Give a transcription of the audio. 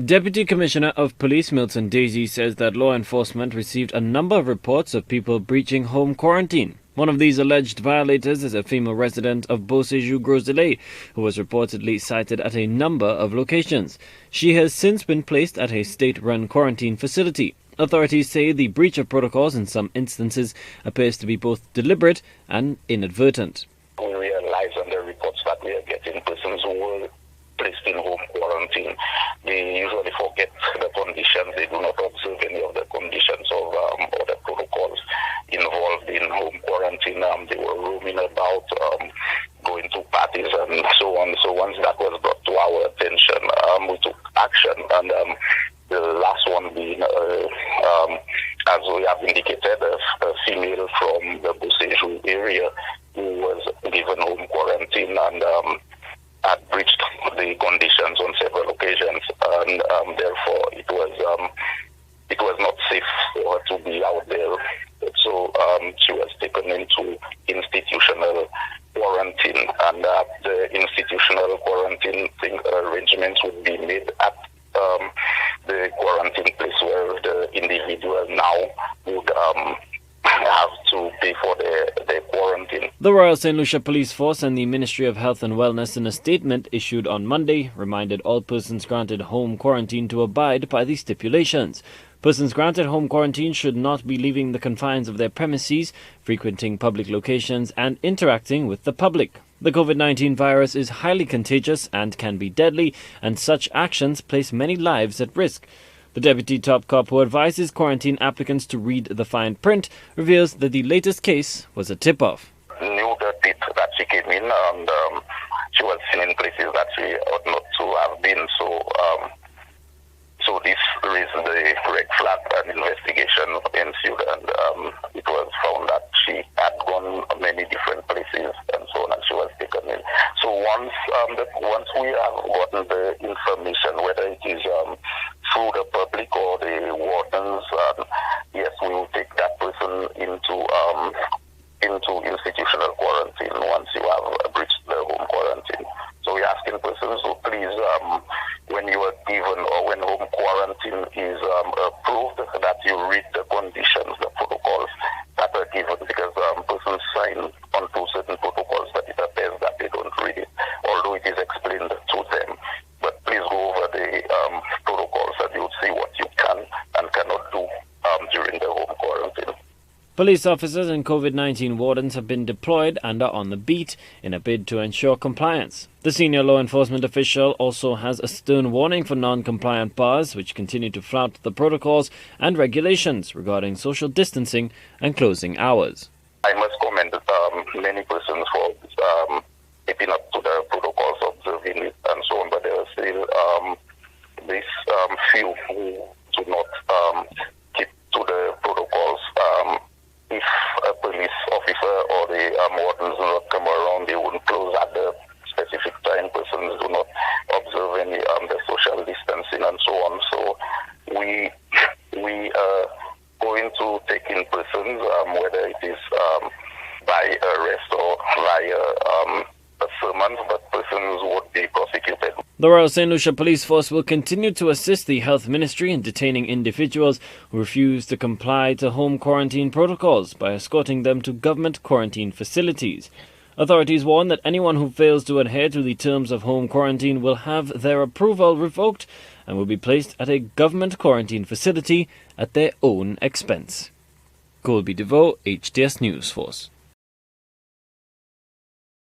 Deputy Commissioner of Police Milton Daisy says that law enforcement received a number of reports of people breaching home quarantine. One of these alleged violators is a female resident of Beausejour Gros-de-Lay, who was reportedly sighted at a number of locations. She has since been placed at a state-run quarantine facility. Authorities say the breach of protocols in some instances appears to be both deliberate and inadvertent. We realize on the reports that we are getting persons who were placed in home quarantine. They usually forget the conditions. They do not observe any of the conditions of or the protocols involved in home quarantine. They were roaming about, going to parties and so on. So once that was brought to our attention, we took action. And the last one being, as we have indicated, a female from the Beausejour area who was given home quarantine and had breached the conditions on several occasions, and therefore it was not safe for her to be out there. So she was taken into institutional quarantine, and the institutional quarantine arrangements would be made at the quarantine place where the individual now would have to pay for their quarantine. The Royal St. Lucia Police Force and the Ministry of Health and Wellness, in a statement issued on Monday, reminded all persons granted home quarantine to abide by the stipulations. Persons granted home quarantine should not be leaving the confines of their premises, frequenting public locations, and interacting with the public. The COVID-19 virus is highly contagious and can be deadly, and such actions place many lives at risk. The deputy top cop, who advises quarantine applicants to read the fine print, reveals that the latest case was a tip-off. Knew the date that she came in, and she was seen in places that she ought not to have been. So this raised the red flag, and investigation ensued, and it was found that she had gone many different places and so on, and she was taken in. So once we have gotten the information, whether it is through the public or the wardens, yes, we will take that person into institutional quarantine once you have breached the home quarantine. So we're asking persons to please, when you are given or when home quarantine is approved, that you read the conditions, the protocols that are given, because persons sign onto certain protocols that it appears that they don't read it, although it is explained to them. But please go over the protocols and you'll see what you can and cannot do during the home quarantine. Police officers and COVID-19 wardens have been deployed and are on the beat in a bid to ensure compliance. The senior law enforcement official also has a stern warning for non-compliant bars which continue to flout the protocols and regulations regarding social distancing and closing hours. I must commend many persons for keeping up to the protocols, observing it and so on, but there are still these few who do not keep to the protocols. If a police officer or the wardens do not come around, they won't close at the specific time. Persons do not observe any the social distancing and so on. So we are going to take in persons, whether it is by arrest or via a summons, but persons would be prosecuted. The Royal St. Lucia Police Force will continue to assist the Health Ministry in detaining individuals who refuse to comply to home quarantine protocols by escorting them to government quarantine facilities. Authorities warn that anyone who fails to adhere to the terms of home quarantine will have their approval revoked and will be placed at a government quarantine facility at their own expense. Colby DeVoe, HTS News Force.